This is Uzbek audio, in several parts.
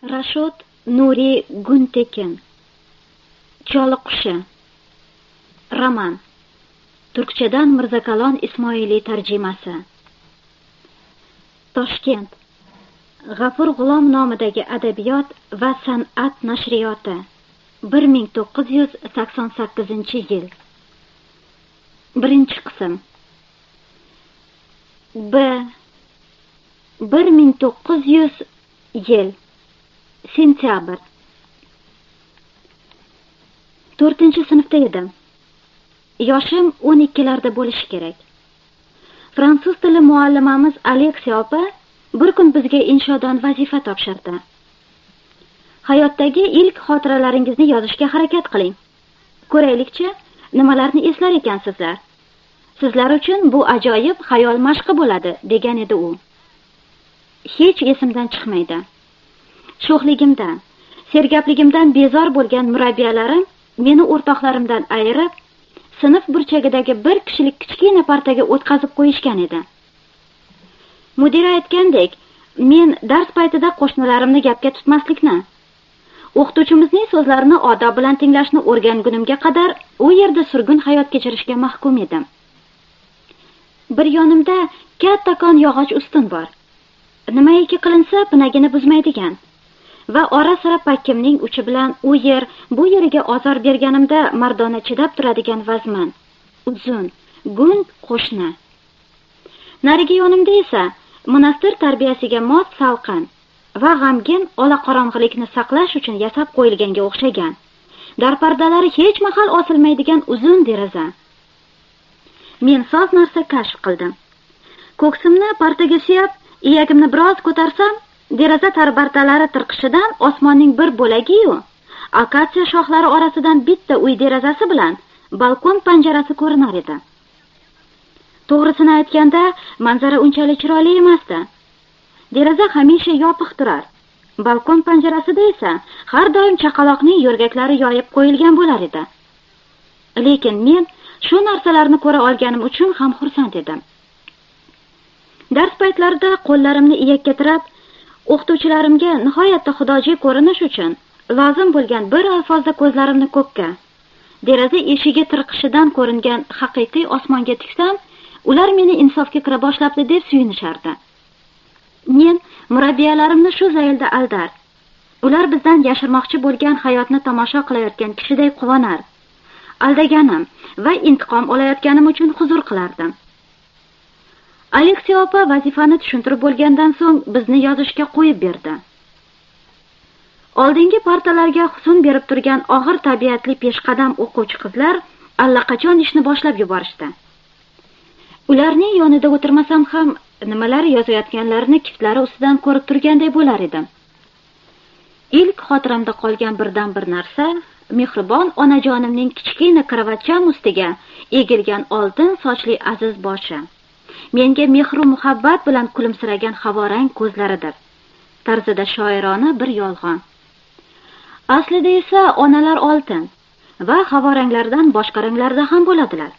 Rashod Nuri Guntekin. Choli qushi. Roman. Turkchadan Mirzakalon Ismoiliy tarjimasi. Toshkent. G'afur G'ulom nomidagi adabiyot va san'at nashriyoti. 1988-yil. Birinchi qism. 1900 yil. Sentyabr. 4-sinfda edim. Yoshim 12larda bo'lishi kerak. Fransuz tili muallimamiz Aleksiya opa bir kun bizga inshodan vazifa topshirdi. Hayotdagi ilk xotiralaringizni yozishga harakat qiling. Ko'raylikchi, nimalarni eslar ekansizlar. Sizlar uchun bu ajoyib xayol mashqi bo'ladi, degan edi u. Hech esimdan chiqmaydi. Sho'xligimdan, sergapligimdan bezor bo'lgan murabbiyalarim meni o'rtoqlarimdan ayirib, sinf burchagidagi bir kishilik kichkina partaga o'tkazib qo'yishgan edi. Mudira aytgandek, men dars paytida qo'shnilarimni gapga tutmaslikni, o'qituvchimizning so'zlarini odob bilan tinglashni o'rgangunimga qadar u yerda surgun hayot kechirishga mahkum edim. Bir yonimda kattakon yog'och ustun bor. Nimaiki qilinsa pinagini buzmaydigan. Va ora-sira pakkimning uchi bilan u yer, bu yeriga ozor berganimda mardona chidab turadigan vazman. Uzun, gung qo'shni. Narigi yonimda esa monastir tarbiyasiga mos salqin va g'amgin olaqorong'ilikni saqlash uchun yasab qo'yilganga o'xshagan, darpardalari hech mahal osilmaydigan uzun deraza. Men soz narsa kashf qildim. Ko'ksimni partaga suyab, iyagimni biroz ko'tarsam, deraza tarbardalari tirqishidan osmonning bir bo'lagi-yu, akatsiya shoxlari orasidan bitta uy derazasi bilan balkon panjarasi ko'rinar edi. To'g'risini aytganda, manzara unchalik chiroyli emasdi. Deraza hamisha yopiq turar. Balkon panjarasida esa har doim chaqaloqning yo'rgaklari yoyib qo'yilgan bo'lar edi. Lekin men shu narsalarni ko'ra olganim uchun ham xursand edim. Dars paytlarida qo'llarimni iyakka tirab, o'qituvchilarimga nihoyatda xudojiy ko'rinish uchun lozim bo'lgan bir alfozda ko'zlarimni ko'kka, deraza eshigi tirqishidan ko'ringan haqiqiy osmonga tiksam, ular meni insofga kira boshlabdi deb suyunishardi. Men murabbiyalarimni shu zaylda aldar. Ular bizdan yashirmoqchi bo'lgan hayotni tomosha qilayotgan kishiday quvonar. Aldaganim va intiqom olayotganim uchun huzur qilardim. Aleksiya opa vazifani tushuntirib bo'lgandan so'ng bizni yozishga qo'yib berdi. Oldingi partalarga husn berib turgan og'ir tabiatli peshqadam o'quvchi qizlar allaqachon ishni boshlab yuborishdi. Ularning yonida o'tirmasam ham nimalar yozayotganlarini kiftlari ustidan ko'rib turganday bo'lar edim. Ilk xotiramda qolgan birdan bir narsa mehribon onajonimning kichkina kravatcham ustiga egilgan oltin sochli aziz boshi. Menga mehr va muhabbat bilan kulimsiragan havorang ko'zlaridir. Tarzida shoirona bir yolg'on. Aslida esa onalar oltin va havoranglardan boshqa ranglarda ham bo'ladilar.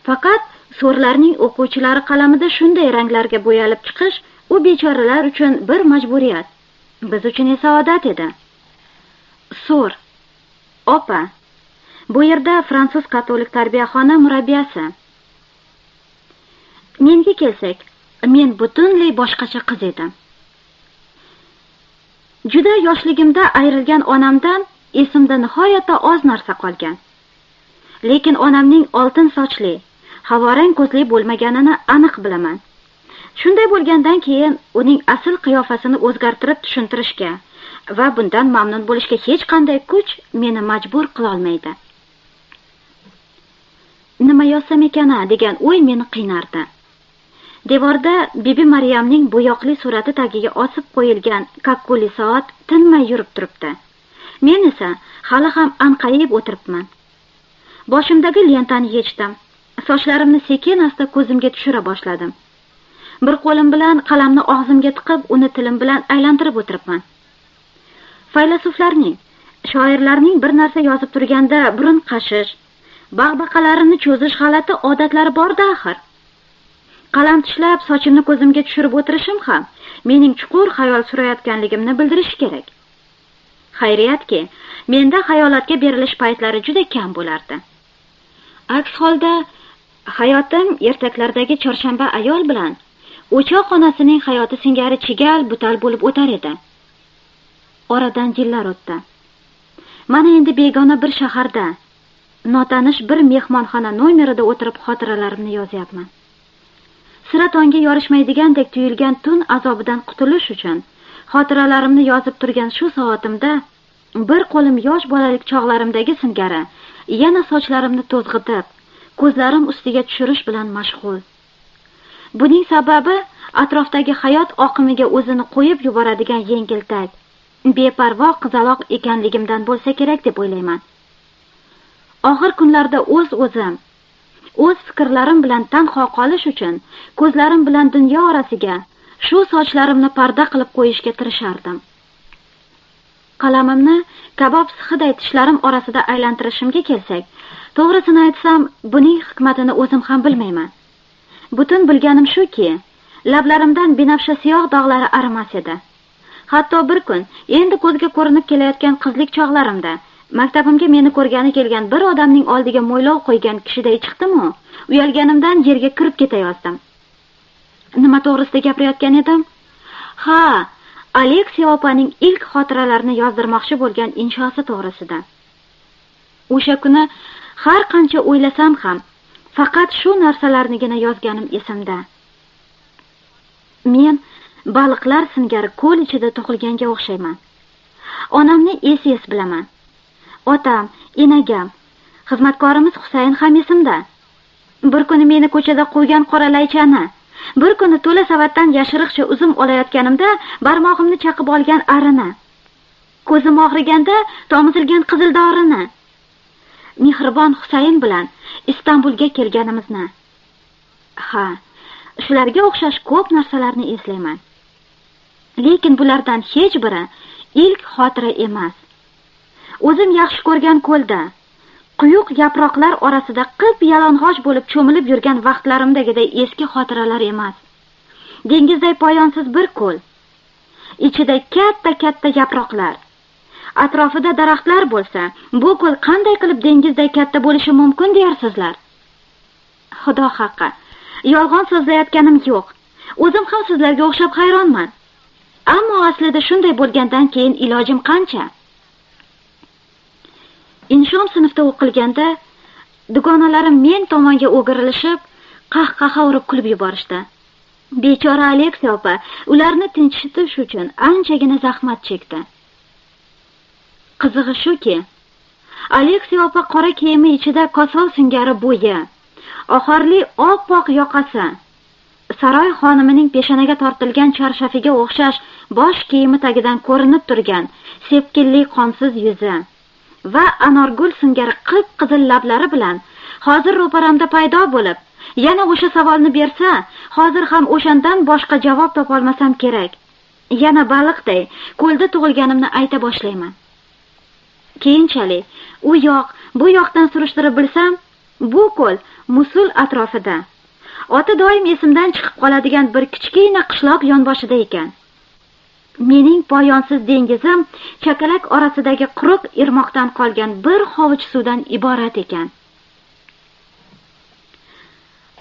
Faqat so'rlarning o'quvchilari qalamida shunday ranglarga bo'yalib chiqish u bechoralar uchun bir majburiyat. Biz uchun esa odat edi. So'r, opa, bu yerda fransuz katolik tarbiyaxona murabbiyasi. Menga kelsak, men butunlay boshqacha qiz edim. Juda yoshligimda ayrilgan onamdan esimda nihoyatda oz narsa qolgan. Lekin onamning oltin sochli, havorang ko'zli bo'lmaganini aniq bilaman. Shunday bo'lgandan keyin uning asl qiyofasini o'zgartirib tushuntirishga va bundan mamnun bo'lishga hech qanday kuch meni majbur qila olmaydi. Nima yozsam ekan degan o'y meni qiynardi. Devorda Bibi Maryamning bo'yoqli surati tagiga osib qo'yilgan kakkuli soat tinmay yurib turibdi. Men esa hali ham anqayib o'tiribman. Boshimdagi lentani yechdim. Sochlarimni sekin-asta ko'zimga tushira boshladim. Bir qo'lim bilan qalamni og'zimga tiqib, uni tilim bilan aylantirib o'tiribman. Faylasuflarning, shoirlarning bir narsa yozib turganda burun qashish, bag'baqalarini cho'zish g'alati odatlari bor-da axir. Qalam tishlab sochimni ko'zimga tushirib o'tirishim ham mening chuqur xayol surayotganligimni bildirishi kerak. Xayriyatki, menda xayolatga berilish paytlari juda kam bo'lardi. Aks holda hayotim ertaklardagi chorshanba ayol bilan o'choq onasining hayoti singari chigal butal bo'lib o'tar edi. Oradan yillar o'tdi. Mana endi begona bir shaharda, notanish bir mehmonxona nomerida o'tirib xotiralarimni yozyapman. Sira tonga yorishmaydigandek tuyulgan tun azobidan qutulish uchun xotiralarimni yozib turgan shu soatimda bir qo'lim yosh bolalik chog'larimdagi singari yana sochlarimni to'zg'itib, ko'zlarim ustiga tushirish bilan mashg'ul. Buning sababi atrofdagi hayot oqimiga o'zini qo'yib yuboradigan yengiltak, beparvo qizaloq ekanligimdan bo'lsa kerak deb o'ylayman. Oxir kunlarda o'z fikrlarim bilan tanho qolish uchun ko'zlarim bilan dunyo orasiga shu sochlarimni parda qilib qo'yishga tirishardim. Qalamimni kabob sixiday tishlarim orasida aylantirishimga kelsak, to'g'risini aytsam, buning hikmatini o'zim ham bilmayman. Butun bilganim shuki, lablarimdan binafsha siyoh dog'lari arimas edi. Hatto bir kun endi ko'zga ko'rinib kelayotgan qizlik chog'larimda maktabimga meni ko'rgani kelgan bir odamning oldiga mo'ylov qo'ygan kishiday chiqdim-u, uyalganimdan yerga kirib ketayozdim. Nima to'g'risida gapirayotgan edim? Ha, Aleksiya opaning ilk xotiralarini yozdirmoqchi bo'lgan inshosi to'g'risida. O'sha kuni har qancha o'ylasam ham, faqat shu narsalarnigina yozganim esimda. Men baliqlar singari ko'l ichida tug'ilganga o'xshayman. Onamni es bilaman. Otam, enagam, xizmatkorimiz Husayn ham esimda. Bir kuni meni ko'chada qo'ygan qoralaychani, bir kuni to'la savatdan yashiriqcha uzum olayotganimda barmog'imni chaqib olgan arini, ko'zim og'riganda tomizilgan qizildorini, mehribon Husayn bilan Istanbulga kelganimizni. Ha, shularga o'xshash ko'p narsalarni eslayman. Lekin bulardan hech biri ilk xotira emas. O'zim yaxshi ko'rgan ko'lda, quyuq yaproqlar orasida qip-yalang'och bo'lib cho'milib yurgan vaqtlarimdagiday eski xotiralar emas. Dengizday poyonsiz bir ko'l, ichida katta-katta yaproqlar. Atrofida daraxtlar bo'lsa, bu ko'l qanday qilib dengizday katta bo'lishi mumkin deyarsizlar? Xudo haqqi, yolg'on so'zlayotganim yo'q. O'zim ham sizlarga o'xshab hayronman. Ammo aslida shunday bo'lgandan keyin ilojim qancha? Inshom sinfda o'qilganda dugonalarim men tomonga o'girilishib, qahqaha urib kulib yuborishdi. Bechora Aleksiya opa ularni tinchitish uchun anchagina zahmat chekdi. Qizig'i shuki, Aleksiya opa qora kiyimi ichida kosov singari bo'yi, oxirli oppoq yoqasi, saroy xonimining peshanaga tortilgan charshafiga o'xshash bosh kiyimi tagidan ko'rinib turgan sepkilli qonsiz yuzi va anorgul singari qip-qizil lablari bilan hozir ro'paramda paydo bo'lib, yana o'sha savolni bersa, hozir ham o'shandan boshqa javob topolmasam kerak. Yana baliqday ko'lda tug'ilganimni ayta boshlayman. Keyinchalik u yoq, bu yoqdan surishtirib bilsam, bu ko'l Musul atrofida. Oti doim esimdan chiqib qoladigan bir kichkina qishloq yonboshida ekan. Mening poyonsiz dengizim chakalak orasidagi quruq irmoqdan qolgan bir hovuch suvdan iborat ekan.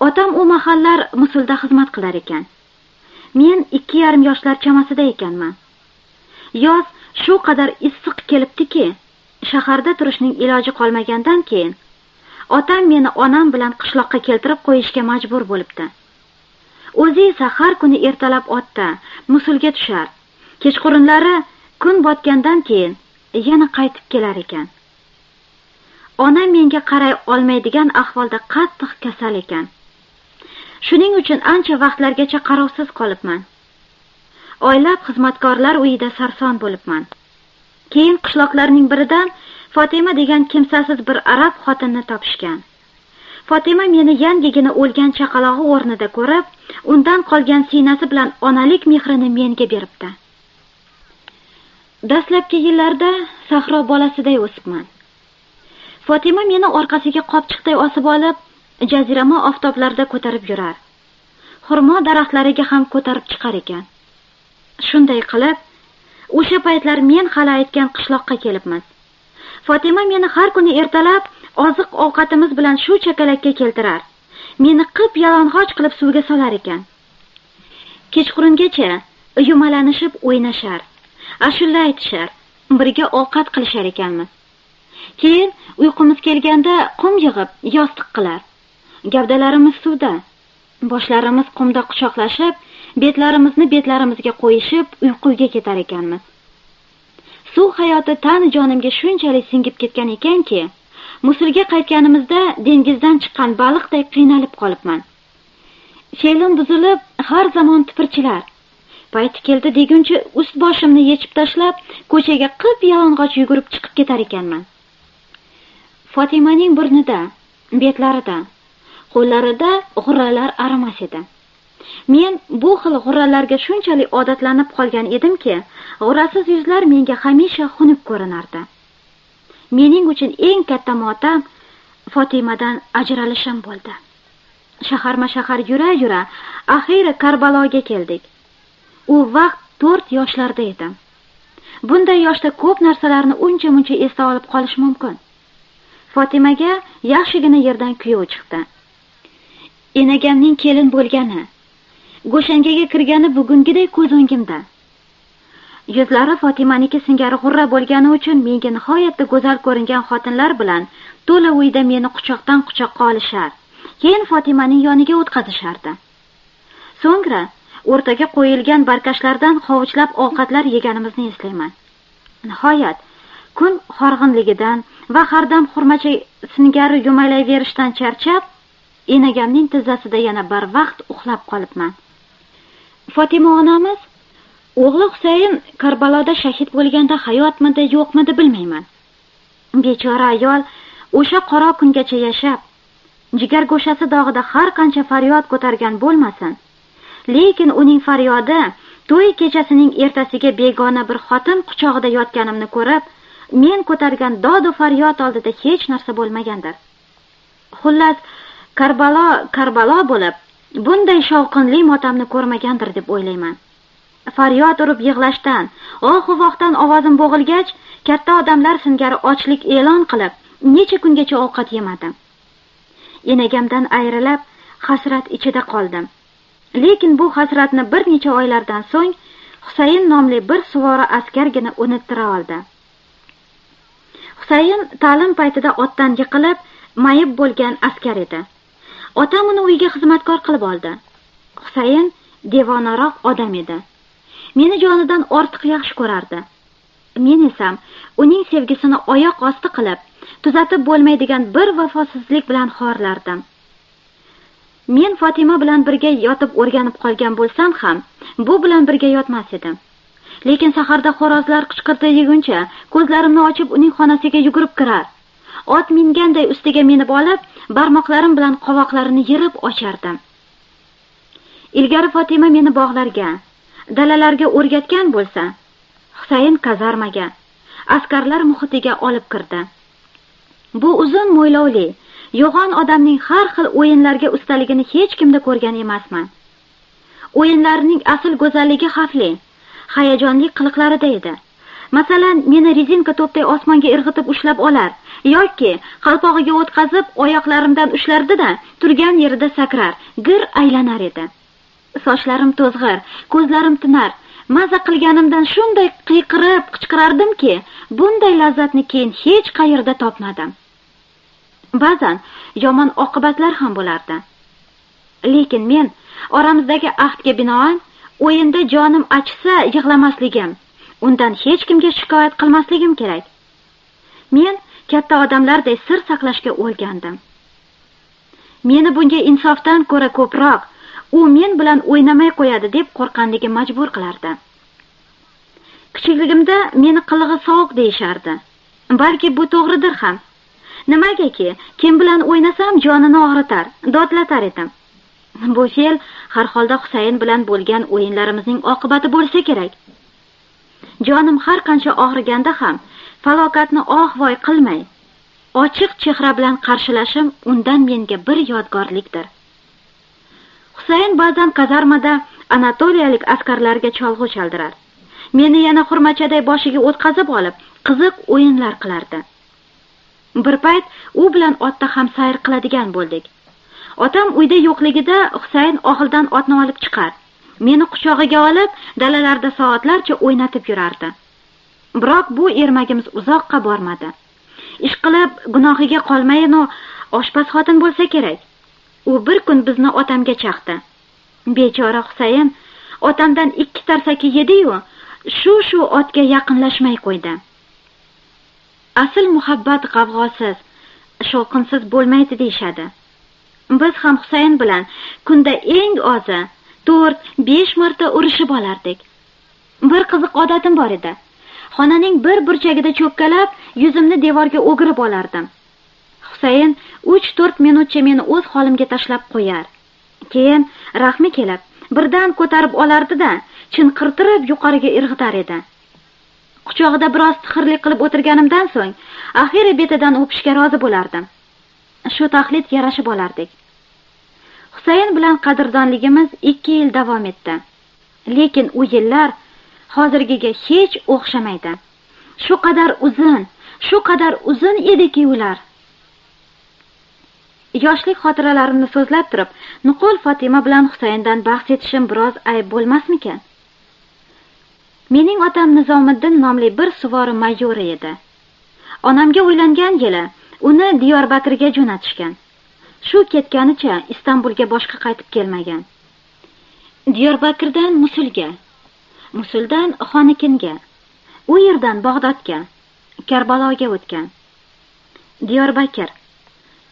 Otam u mahallar Musulda xizmat qilar ekan. Men 2,5 yoshlar chamasida ekanman. Yoz shu qadar issiq kelibdiki, shaharda turishning iloji qolmagandan keyin otam meni onam bilan qishloqqa keltirib qo'yishga majbur bo'libdi. O'zi esa har kuni ertalab otda Musulga tushar. Kechqurunlari kun botgandan keyin yana qaytib kelar ekan. Onam menga qaray olmaydigan ahvolda qattiq kasal ekan. Shuning uchun ancha vaqtlargacha qarovsiz qolibman. Oylab xizmatkorlar uyida sarson bo'libman. Keyin qishloqlarning biridan Fatima degan kimsasiz bir arab xotinni topishgan. Fatima meni yangigina o'lgan chaqalog'i o'rnida ko'rib, undan qolgan sinasi bilan onalik mehrini menga beribdi. Dastlabki yillarda sahro bolasiday o'sibman. Fatima meni orqasiga qopchiqday osib olib, jazirama oftoblarda ko'tarib yurar. xurmo daraxtlariga ham ko'tarib chiqar ekan. Shunday qilib, o'sha paytlar men hali aytgan qishloqqa kelibmiz. Fotima meni har kuni ertalab oziq ovqatimiz bilan shu chakalakka keltirar. Meni qip yalang'och qilib suvga solar ekan. Kechqurungacha yumalanishib o'ynashar, ashula aytishar, birga ovqat qilishar ekanmiz. Keyin uyqumiz kelganda qum yig'ib yostiq qilar. Gavdalarimiz suvda, boshlarimiz qumda quchoqlashib, betlarimizni betlarimizga qo'yishib uyquga ketar ekanmiz. Suv hayoti tani jonimga shunchalik singib ketgan ekanki, Musulga qaytganimizda dengizdan chiqqan baliqdek qiynalib qolibman. Fe'lim buzilib, har zamon tipirchilar. Payti keldi deguncha ust boshimni yechib tashlab, ko'chaga qip yalang'och yugurib chiqib ketar ekanman. Fotimaning burnida, betlarida, qo'llarida g'urralar arimas edi. Men bu xil g'urralarga shunchalik odatlanib qolgan edimki, g'urrasiz yuzlar menga hamisha xunuk ko'rinardi. Mening uchun eng katta motam Fotimadan ajralishim bo'ldi. Shaharma-shahar yura-yura, axiyri Karbaloga keldik. U vaqt 4 yoshlarda edim. Bunday yoshda ko'p narsalarni uncha-muncha esda olib qolish mumkin. Fotimaga yaxshigina yerdan kuyov chiqdi. Enagamning kelin bo'lgani, go'shangaga kirgani bugungiday ko'z o'ngimda. Yuzlari Fotimaniki singari g'urra bo'lgani uchun menga nihoyatda go'zal ko'ringan xotinlar bilan to'la uyda meni quchoqdan quchoqqa olishar. Keyin Fotimaning yoniga o'tkazishardi. So'ngra o'rtaga qo'yilgan barkashlardan hovuchlab ovqatlar yeganimizni eslayman. Nihoyat kun horg'inligidan va hardam xurmacha singari yumalayverishdan charchab, enagamning tizzasida yana barvaqt uxlab qolibman. Fotima onamiz o'g'li Husayn Karbaloda shahid bo'lganda hayotmidi, yo'qmidi bilmayman. Bechora ayol o'sha qora kungacha yashab, jigar go'shasi dog'ida har qancha faryod ko'targan bo'lmasin, lekin uning faryodi to'y kechasining ertasiga begona bir xotin quchog'ida yotganimni ko'rib, men ko'targan dod va faryod oldida hech narsa bo'lmagandir. Xullas, Karbalo bo'lib, bunday shovqinli motamni ko'rmagandir deb o'ylayman. Faryod urib yig'lashdan, ohu-vohdan ovozim bo'g'ilgach, katta odamlar singari ochlik e'lon qilib, necha kungacha ovqat yemadim. Enagamdan ayrilib, hasrat ichida qoldim. Lekin bu hasratni bir necha oylardan so'ng Husayn nomli bir suvora askargina unuttira oldi. Husayn ta'lim paytida otdan yiqilib, mayib bo'lgan askar edi. Otam uni uyga xizmatkor qilib oldi. Husayn devonaroq odam edi. Meni jonidan ortiq yaxshi ko'rardi. Men esa uning sevgisini oyoq osti qilib, tuzatib bo'lmaydigan bir vafosizlik bilan xorlardim. Men Fatima bilan birga yotib o'rganib qolgan bo'lsam ham, bu bilan birga yotmas edim. Lekin saharda xo'rozlar qichqirdi deguncha, ko'zlarimni ochib uning xonasiga yugurib kirar. Ot minganday ustiga minib olib, barmoqlarim bilan qovoqlarini yirib ochardim. Ilgari Fatima meni bog'larga, dalalarga o'rgatgan bo'lsa, Husayn kazarmaga, askarlar muhitiga olib kirdi. Bu uzun mo'ylovli, yo'g'on odamning har xil o'yinlarga ustaligini hech kimda ko'rgan emasman. O'yinlarining asl go'zalligi xavfli, hayajonli qiliqlarida edi. Masalan, meni rezinka to'pday osmonga irg'itib ushlab olar yoki qalpog'iga o'tkazib oyoqlarimdan ushlardi-da, turgan yerida sakrar, gir aylanar edi. Sochlarim to'zg'ir, ko'zlarim tinar. Maza qilganimdan shunday qiyqirib qichqirardimki, bunday lazzatni keyin hech qayerda topmadim. Ba'zan yomon oqibatlar ham bo'lardi. Lekin men oramizdagi ahdga binoan o'yinda jonim achisa yig'lamasligim, undan hech kimga shikoyat qilmasligim kerak. Men katta odamlardek sir saqlashga o'rgandim. Meni bunga insofdan ko'ra ko'proq u men bilan o'ynamay qo'yadi deb qo'rqqanligi majbur qilardi. Kichikligimda meni qilig'i sovuq deyishardi. Balki bu to'g'ridir ham. Nimagaki, kim bilan o'ynasam jonini og'ritar, dodlatar edim. Bu fe'l har holda Husayn bilan bo'lgan o'yinlarimizning oqibati bo'lsa kerak. Jonim har qancha og'riganda ham falokatni oh-voy qilmay, ochiq chehra bilan qarshilashim undan menga bir yodgorlikdir. Husayn ba'zan kazarmada Anatoliyalik askarlarga cholg'u chaldirar. Meni yana xurmachaday boshiga o'tkazib olib, qiziq o'yinlar qilardi. Bir payt u bilan otda ham sayr qiladigan bo'ldik. Otam uyda yo'qligida Husayn oxildan otni olib chiqar. Meni quchog'iga olib, dalalarda soatlarcha o'ynatib yurardi. Biroq bu ermagimiz uzoqqa bormadi. Ishqilib gunohiga qolmayin, oshpaz xotin bo'lsa kerak. U bir kun bizni otamga chaqdi. Bechora Husayn otamdan 2 tarsaki yedi-yu, shu otga yaqinlashmay qo'ydi. Asl muhabbat g'avg'osiz, shovqinsiz bo'lmaydi deyshadi. Biz ham Husayn bilan kunda eng ozi 4-5 marta urishib olardik. Bir qiziq odatim bor edi. Xonaning bir burchagida cho'kkalab, yuzimni devorga o'girib olardim. Husayn 3-4 minutcha meni o'z holimga tashlab qo'yar. Keyin rahmi kelib, birdan ko'tarib olardi-da, chinqirtirib yuqoriga irg'itar edi. Quchog'ida biroz tixirlik qilib o'tirganimdan so'ng, axiri betidan o'pishga rozi bo'lardim. Shu taqlid yarashib olardik. Husayn bilan qadrdonligimiz 2 yil davom etdi. Lekin u yillar hozirgiga hech o'xshamaydi. Shu qadar uzun ediki ular. Yoshlik xotiralarimni so'zlab turib, nuqul Fatima bilan Husayndan bahs etishim biroz ayb bo'lmasmikan? Mening otam Nizomiddin nomli bir suvori mayori edi. Onamga uylangan yili uni Diyorbakirga jo'natishgan. Shu ketganicha Istanbulga boshqa qaytib kelmagan. Diyorbakirdan Musulga, Musuldan Xonikinga, u yerdan Bag'dodga, Karbaloga o'tgan. Diyorbakir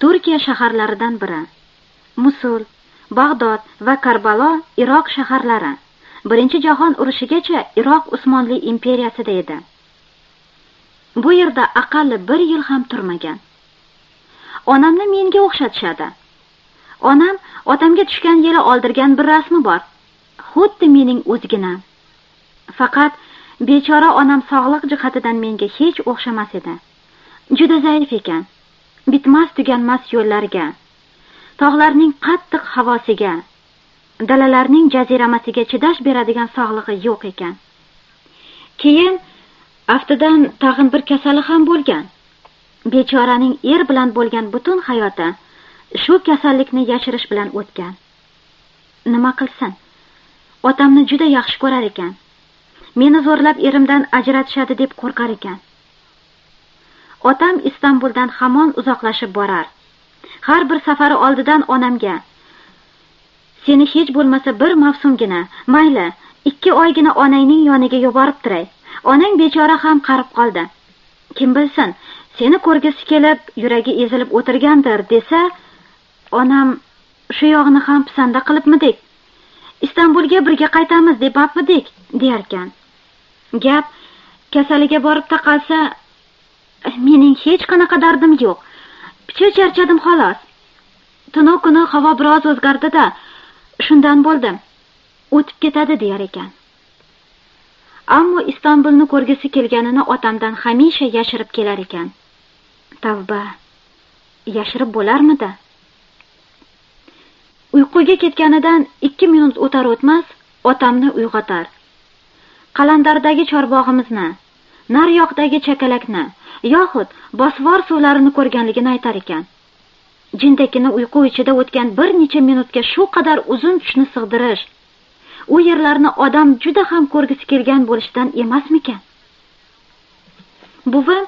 Turkiya shaharlaridan biri. Musul, Bag'dod va Karbalo Iroq shaharlari. Birinchi jahon urushigacha Iroq Usmonli imperiyasida edi. Bu yerda aqalli 1 yil ham turmagan. Onamni menga o'xshatishadi. Onam otamga tushgan yili oldirgan bir rasmi bor. Xuddi mening o'zginam. Faqat bechora onam sog'liq jihatidan menga hech o'xshamas edi. Juda zaif ekan. Bitmas tuganmas yo'llarga, tog'larning qattiq havosiga, dalalarning jaziramasiga chidash beradigan sog'lig'i yo'q ekan. Keyin aftidan tag'in bir kasali ham bo'lgan. Bechoraning er bilan bo'lgan butun hayoti shu kasallikni yashirish bilan o'tgan. Nima qilsin? Otamni juda yaxshi ko'rar ekan. Meni zo'rlab erimdan ajratishadi deb qo'rqar ekan. Otam Istanbuldan hamon uzoqlashib borar. Har bir safari oldidan onamga: "Seni hech bo'lmasa bir mavsumgina, mayli, 2 oygina onangning yoniga yuborib turay. Onang bechora ham qarib qoldi. Kim bilsin, seni ko'rgisi kelib, yuragi ezilib o'tirgandir" desa, onam "Shu yog'ini ham pisanda qilibmidik? Istanbulga birga qaytamiz deb apmidik" derkan. Gap kasaliga borib taqalsa, mening hech qanaqa dardim yo'q. Picha charchadim xolos. Tunu kuni havo biroz o'zgardi-da, shundan bo'ldim. O'tib ketadi der ekan. Ammo Istanbulni ko'rgisi kelganini otamdan hamisha yashirib kelar ekan. Tavba, yashirib bo'larmidi? Uyquga ketganidan 2 minut o'tar o'tmas otamni uyg'otar. Qalandardagi chorbog'imizni, naryoqdagi chakalakni yoxud Bosfor suvlarini ko'rganligini aytar ekan. Jindakini uyqu ichida o'tgan bir necha minutga shu qadar uzun tushni sig'dirish, u yerlarni odam juda ham ko'rgisi kelgan bo'lishidan emasmikan? Buvim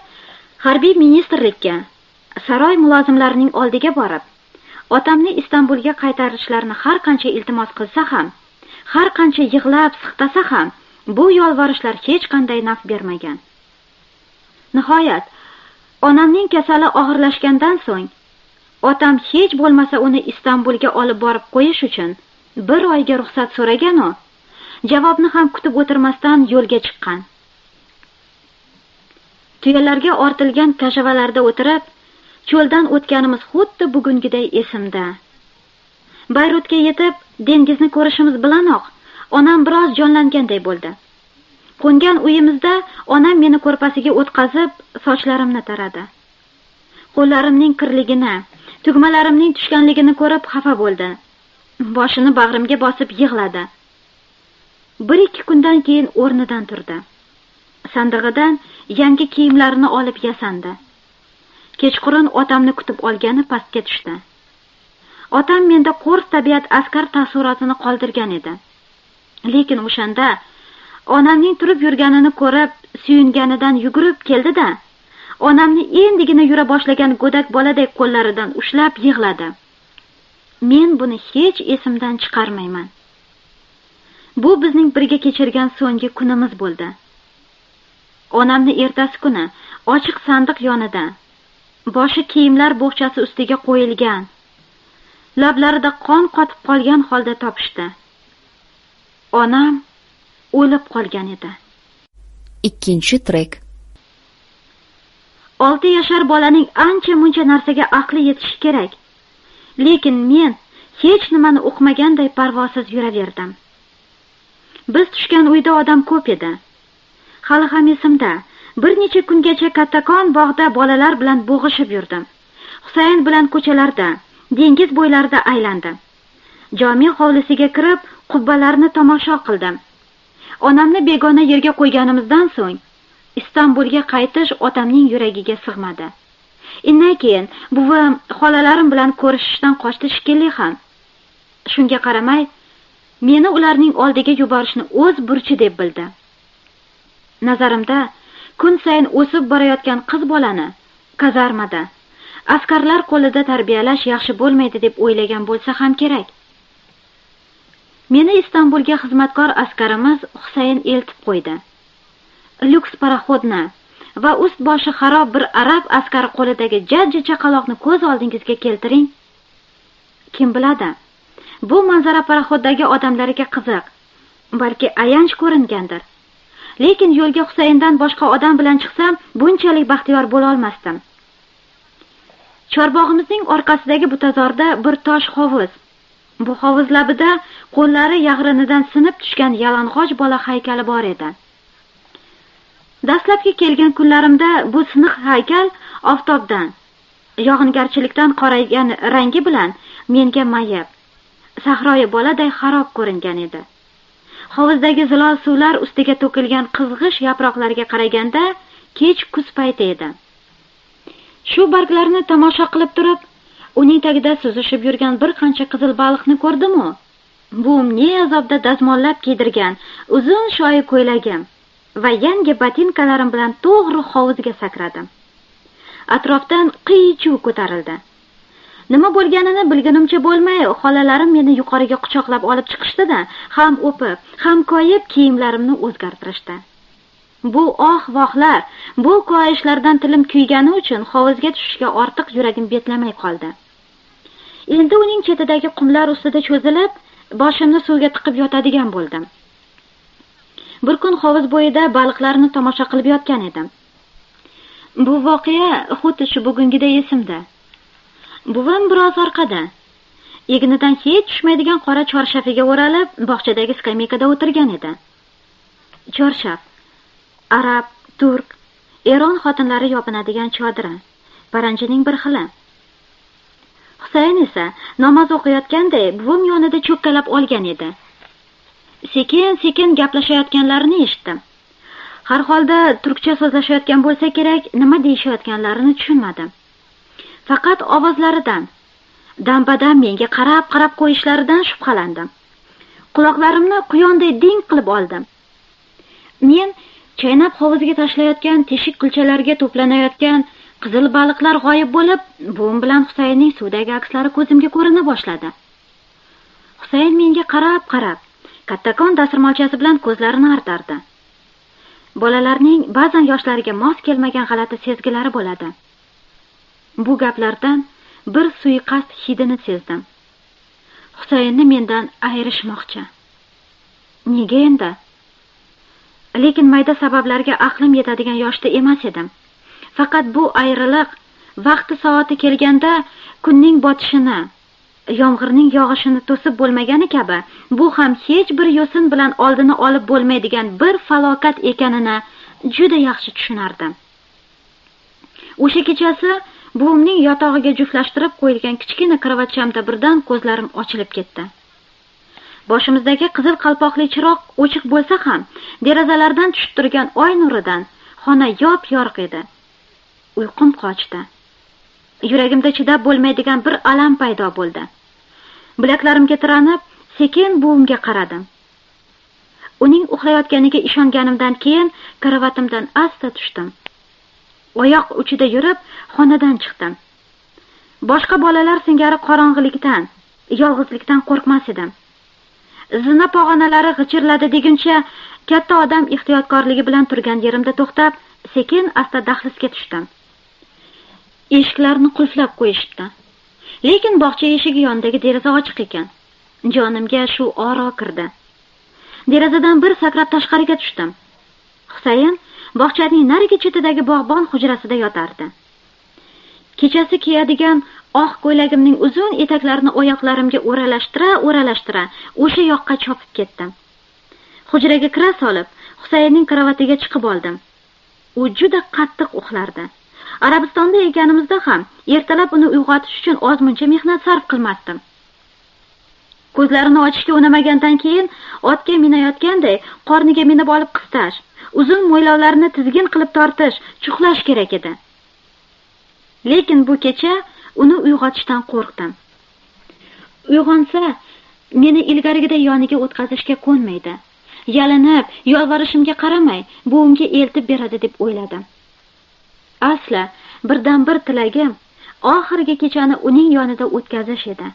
harbiy ministrlikka, saroy mulozimlarining oldiga borib, otamni Istanbulga qaytarishlarini har qancha iltimos qilsa ham, har qancha yig'lab siqtasa ham, bu yolvorishlar hech qanday naf bermagan. Nihoyat onamning kasali og'irlashgandan so'ng otam hech bo'lmasa uni Istanbulga olib borib qo'yish uchun 1 oyga ruxsat so'ragan-u, javobni ham kutib o'tirmasdan yo'lga chiqqan. Tuyalarga ortilgan kajavalarda o'tirib, cho'ldan o'tganimiz xuddi bugungiday esimda. Bayrutga yetib, dengizni ko'rishimiz bilanoq onam biroz jonlanganday bo'ldi. Qo'ngan uyimizda onam meni ko'rpasiga o'tkazib, sochlarimni taradi. Qo'llarimning kirligini, tugmalarimning tushganligini ko'rib xafa bo'ldi. Boshini bag'rimga bosib yig'ladi. 1-2 kundan keyin o'rnidan turdi. Sandig'idan yangi kiyimlarini olib yasandi. Kechqurun otamni kutib olgani pastga tushdi. Otam menda qo'rs tabiat askar taassurotini qoldirgan edi. Lekin o'shanda onamning turib yurganini ko'rib, suyunganidan yugurib keldi-da, onamni endigina yura boshlagan go'dak boladek qo'llaridan ushlab yig'ladi. Men buni hech esimdan chiqarmayman. Bu bizning birga kechirgan so'nggi kunimiz bo'ldi. Onamni ertasi kuni ochiq sandiq yonida, boshi kiyimlar bo'xchasi ustiga qo'yilgan, lablarida qon qotib qolgan holda topishdi. Onam o'lib qolgan edi. Ikkinchi trek. 6 yashar bolaning ancha-muncha narsaga aqli yetishi kerak. Lekin men hech nimani o'qimaganday parvosiz yuraverdim. Biz tushgan uyda odam ko'p edi. Hali ham esimda, bir necha kungacha kattakon bog'da bolalar bilan bo'g'ishib yurdim. Husayn bilan ko'chalarda, dengiz bo'ylarida aylandim. Jami hovlisiga kirib, qubbalarni tomosha qildim. Onamni begona yerga qo'yganimizdan so'ng Istanbulga qaytish otamning yuragiga sig'madi. Indan keyin buvim xolalarim bilan ko'rishishdan qochdi shekilli ham. Shunga qaramay, meni ularning oldiga yuborishni o'z burchi deb bildi. Nazarimda, kun sayin o'sib borayotgan qiz bolani kazarmada askarlar qo'lida tarbiyalash yaxshi bo'lmaydi deb o'ylagan bo'lsa ham kerak. Meni Istanbulga xizmatkor askarimiz Husayn eltib qo'ydi. Lyuks paraxodni va ust boshi xarob bir arab askari qo'lidagi jajji chaqaloqni ko'z oldingizga keltiring. Kim biladi, bu manzara paraxoddagi odamlarga qiziq, balki ayanch ko'ringandir. Lekin yo'lga Husayndan boshqa odam bilan chiqsam, bunchalik baxtiyor bo'la olmasdim. Chorbog'imizning orqasidagi butazorda bir tosh hovuz. Bu hovuz labida qo'llari yag'rinidan sinib tushgan yalang'och bola haykali bor edi. Dastlabki kelgan kunlarimda bu siniq haykal oftobdan, yog'ingarchilikdan qoraygan rangi bilan menga mayib, sahroyi boladay xarob ko'ringan edi. Hovuzdagi zilol suvlar ustiga to'kilgan qizg'ish yaproqlarga qaraganda kech kuz payti edi. Shu barglarni tomosha qilib turib, uning tagida suzishib yurgan bir qancha qizil baliqni ko'rdim-u. Bu ne azobda dazmollab kiydirgan uzun shoyi ko'ylagim va yangi botinkalarim bilan to'g'ri hovuzga sakradim. Atrofdan qiy-chuv ko'tarildi. Nima bo'lganini bilgunimcha bo'lmay, xolalarim meni yuqoriga quchoqlab olib chiqishdi-da, ham o'pib, ham koyib kiyimlarimni o'zgartirishdi. Bu vohlar, bu koyishlardan tilim kuygani uchun hovuzga tushishga ortiq yuragim betlamay qoldi. Endi uning chetidagi qumlar ustida cho'zilib, boshimni suvga tiqib yotadigan bo'ldim. Bir kun hovuz bo'yida baliqlarni tomosha qilib yotgan edim. Bu voqea xuddi shu bugungiday esimda. Buvim biroz orqada, egnidan hech tushmaydigan qora chorshafiga o'ralib, bog'chadagi skameykada o'tirgan edi. Chorshaf arab, turk, Eron xotinlari yopinadigan chodira, paranjining bir xili. Husayn esa namoz o'qiyotganday buvim yonida cho'kkalab olgan edi. Sekin-sekin gaplashayotganlarini eshitdim. Har holda turkcha so'zlashayotgan bo'lsa kerak, nima deyishayotganlarini tushunmadim. Faqat ovozlaridan, dam-badam menga qarab qo'yishlaridan shubhalandim. Quloqlarimni quyonday ding qilib oldim. Men chaynab hovuzga tashlayotgan teshik kulchalarga to'planayotgan qizil baliqlar g'oyib bo'lib, buvim bilan Husaynning suvdagi akslari ko'zimga ko'rina boshladi. Husayn menga qarab, kattakon dasturxonchasi bilan ko'zlarini artardi. Bolalarning ba'zan yoshlariga mos kelmagan g'alati sezgilari bo'ladi. Bu gaplardan bir suiqasd hidini sezdim. Husaynni mendan ayirishmoqchi. Nega endi? Lekin mayda sabablarga aqlim yetadigan yoshda emas edim. Faqat bu ayriliq vaqti soati kelganda kunning botishini, yomg'irning yog'ishini to'sib bo'lmagani kabi, bu ham hech bir yo'sin bilan oldini olib bo'lmaydigan bir falokat ekanini juda yaxshi tushunardim. O'sha kechasi buvimning yotog'iga juftlashtirib qo'yilgan kichkina kravatchamda birdan ko'zlarim ochilib ketdi. Boshimizdagi qizil qalpoqli chiroq o'chiq bo'lsa ham, derazalardan tushib turgan oy nuridan xona yop-yorug' edi. Uyqum qochdi. Yuragimda chidab bo'lmaydigan bir alam paydo bo'ldi. Bilaklarimga tiranib, sekin buvimga qaradim. Uning uxlayotganiga ishonganimdan keyin karavatimdan asta tushdim. Oyoq uchida yurib, xonadan chiqdim. Boshqa bolalar singari qorong'ilikdan, yolg'izlikdan qo'rqmas edim. Zina pog'onalari g'ichirladi deguncha, katta odam ehtiyotkorligi bilan turgan yerimda to'xtab, sekin asta dahlizga tushdim. Eshiklarni qulflab qo'yishibdi. Lekin bog'cha eshigi yonidagi deraza ochiq ekan. Jonimga shu oro kirdi. Derazadan bir sakrab tashqariga tushdim. Husayn bog'chaning narigi chetidagi bog'bon hujrasida yotardi. Kechasi kiyadigan oq ko'ylagimning uzun etaklarini oyoqlarimga o'ralashtira o'sha yoqqa chopib ketdim. Hujraga kira solib, Husaynning karavatiga chiqib oldim. U juda qattiq uxlardi. Arabistonda ekanimizda ham ertalab uni uyg'otish uchun ozmuncha mehnat sarf qilmasdim. Ko'zlarini ochishga unamagandan keyin otga minayotganday qorniga minib olib qistash, uzun mo'ylovlarini tizgin qilib tortish, chuqlash kerak edi. Lekin bu kecha uni uyg'otishdan qo'rqdim. Uyg'onsa, meni ilgarigiday yoniga o'tkazishga ko'nmaydi. Yalinib, yolvorishimga qaramay, buvimga eltib beradi deb o'yladim. Asla birdan-bir tilagim oxirgi kechani uning yonida o'tkazish edi.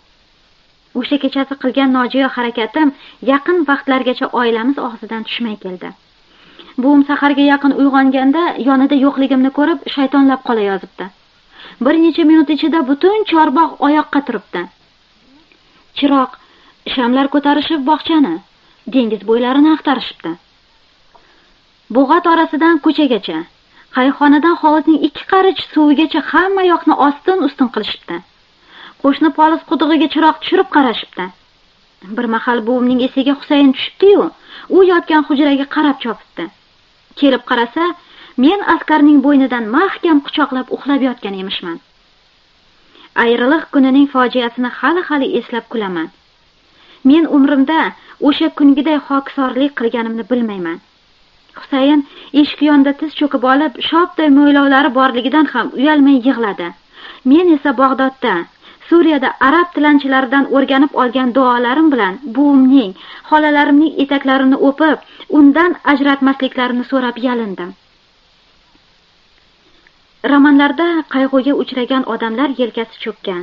O'sha kechasi qilgan nojo'ya harakatim yaqin vaqtlargacha oilamiz og'zidan tushmay keldi. Buvim saharga yaqin uyg'onganda yonida yo'qligimni ko'rib shaytonlab qolayozibdi. Bir necha minut ichida butun chorbog' oyoqqa turibdi. Chiroq, shamlar ko'tarishib bog'chani, dengiz bo'ylarini axtarishibdi. Bo'g'at orasidan ko'chagacha, qayxonadan hovuzning 2 qarich suvigacha hamma yoqni ostin-ustun qilishibdi. Qo'shni poliz qudug'iga chiroq tushirib qarashibdi. Bir mahal buvimning esiga Husayn tushibdi-yu, u yotgan hujraga qarab chopibdi. Kelib qarasa, men askarning bo'ynidan mahkam quchoqlab uxlab yotgan emishman. Ayriliq kunining fojiasini hali eslab kulaman. Men umrimda o'sha kungiday xokisorlik qilganimni bilmayman. Husayn eshik yonida tiz cho'kib olib, shopday mo'ylovlari borligidan ham uyalmay yig'ladi. Men esa Bag'dodda, Suriyada arab tilanchilaridan o'rganib olgan duolarim bilan buvimning, xolalarimning etaklarini o'pib, undan ajratmasliklarini so'rab yalindim. Romanlarda qayg'uga uchragan odamlar yelkasi cho'kkan,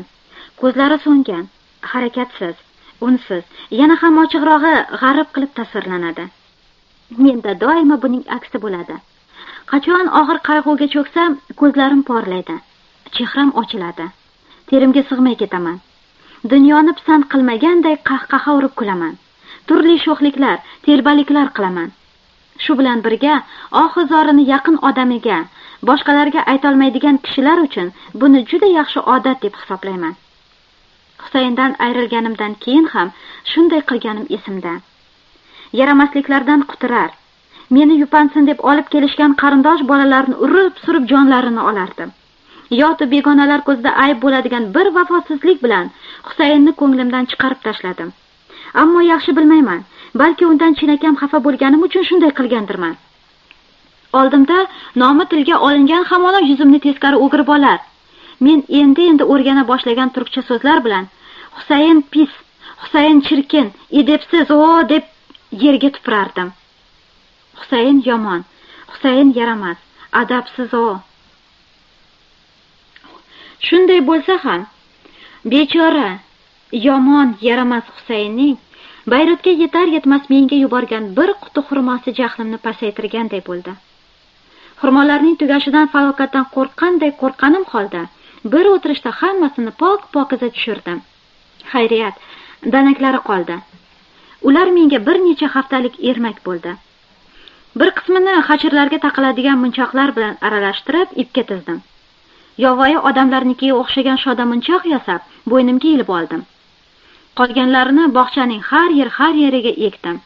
ko'zlari so'ngan, harakatsiz, unsiz, yana ham ochiqrog'i g'arib qilib tasvirlanadi. Menda doimo buning aksi bo'ladi. Qachon og'ir qayg'uga cho'ksam, ko'zlarim porlaydi, chehram ochiladi. Terimga sig'may ketaman. Dunyoni pisand qilmaganday qahqaha urib kulaman. Turli sho'xliklar, telbaliklar qilaman. Shu bilan birga oxizorini yaqin odamiga, boshqalarga aytolmaydigan kishilar uchun buni juda yaxshi odat deb hisoblayman. Husayndan ayrilganimdan keyin ham shunday qilganim esimda. Yaramasliklardan quturar, meni yupansin deb olib kelishgan qarindosh bolalarni urib-surib jonlarini olardim. Yoki begonalar ko'zida ayb bo'ladigan bir vafosizlik bilan Husaynni ko'nglimdan chiqarib tashladim. Ammo yaxshi bilmayman, balki undan chinakam xafa bo'lganim uchun shunday qilgandirman. Oldimda nomi tilga olingan hamon yuzimni teskari o'girib olar. Men endi o'rgana boshlagan turkcha so'zlar bilan Husayn pis, Husayn chirkin, edepsiz deb yerga tupurardim. Husayn yomon, Husayn yaramas, adabsiz Shunday bo'lsa ham, bechora, yomon, yaramas Husaynning Bayrutga yetar-yetmas menga yuborgan bir quti xurmosi jahlimni pasaytirganday bo'ldi. Xurmolarning tugashidan falokatdan qo'rqqanim holda, bir o'tirishda hammasini pok-pokiza tushirdim. Xayriyat, danaklari qoldi. Ular menga bir necha haftalik ermak bo'ldi. Bir qismini hachirlarga taqiladigan munchoqlar bilan aralashtirib ipga tizdim. Yovvoyi odamlarnikiga o'xshagan shodamunchoq yasab, bo'ynimga ilib oldim. Qolganlarini bog'chaning har yeriga ekdim.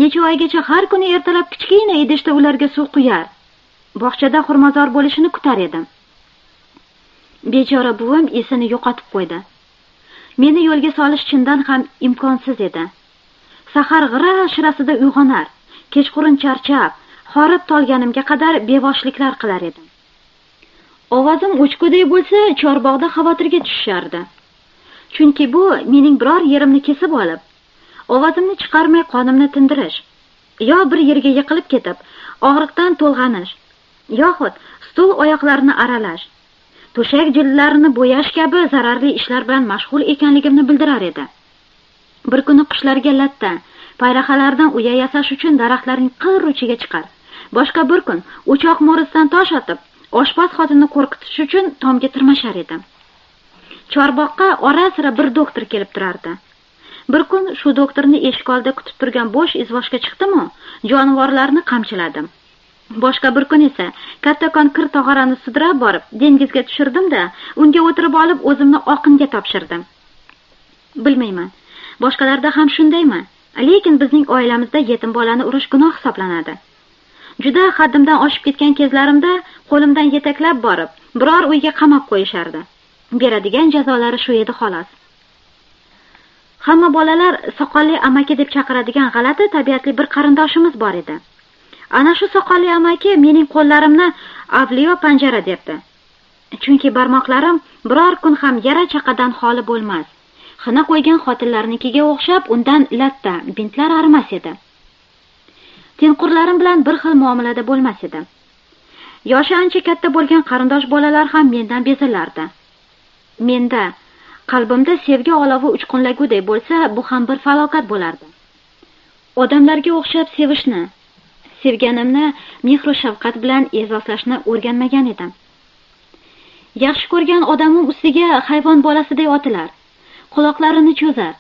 Necha oygacha har kuni ertalab kichkina idishda ularga suv quyar. Bog'chada xurmozor bo'lishini kutar edim. Bechora buvim esini yo'qotib qo'ydi. Meni yo'lga solish chindan ham imkonsiz edi. sahar g'ira-shirasida uyg'onar, kechqurun charchab, horib tolganimga qadar bevoshliklar qilar edim. Ovozim o'chguday bo'lsa, chorbog'da xavotirga tushishardi. Chunki bu mening biror yerimni kesib olib, ovozimni chiqarmay qonimni tindirish, yo bir yerga yiqilib ketib, og'riqdan to'lg'anish, yoxud stul oyoqlarini aralash, to'shak jildlarini bo'yash kabi zararli ishlar bilan mashg'ul ekanligimni bildirar edi. Bir kuni qushlarga latta, payrahalardan uya yasash uchun daraxtlarning qirruchiga chiqar. Boshqa bir kun o'choq mo'risidan tosh otib, oshpaz xotinni qo'rqitish uchun tomga tirmashar edim. Chorboqqa ora-sira bir doktor kelib turardi. Bir kun shu doktorni eshik oldida kutib turgan bo'sh izvoshga chiqdim-u, jonivorlarni qamchiladim. Boshqa bir kun esa kattakon kir tog'orani sudrab borib, dengizga tushirdim-da, unga o'tirib olib o'zimni oqinga topshirdim. Bilmayman, boshqalarda ham shundaymi? Lekin bizning oilamizda yetim bolani urish gunoh hisoblanadi. Juda haddimdan oshib ketgan kezlarimda qo'limdan yetaklab borib, biror uyga qamab qo'yishardi. Beradigan jazolari shu edi xolos. Hamma bolalar soqolli amaki deb chaqiradigan g'alati tabiatli bir qarindoshimiz bor edi. Ana shu soqolli amaki mening qo'llarimni avliyo panjara debdi. Chunki barmoqlarim biror kun ham yara chaqadan xoli bo'lmas. Xina qo'ygan xotinlarnikiga o'xshab undan latta, bintlar arimas edi. Tenqurlarim bilan bir xil muomalada bo'lmas edi. Yoshi ancha katta bo'lgan qarindosh bolalar ham mendan bezillardi. Menda qalbimda sevgi olovi uchqunlaguday bo'lsa, bu ham bir falokat bo'lardi. Odamlarga o'xshab sevishni, sevganimni mehr va shafqat bilan e'zozlashni o'rganmagan edim. Yaxshi ko'rgan odamim ustiga hayvon bolasiday otilar, quloqlarini cho'zar,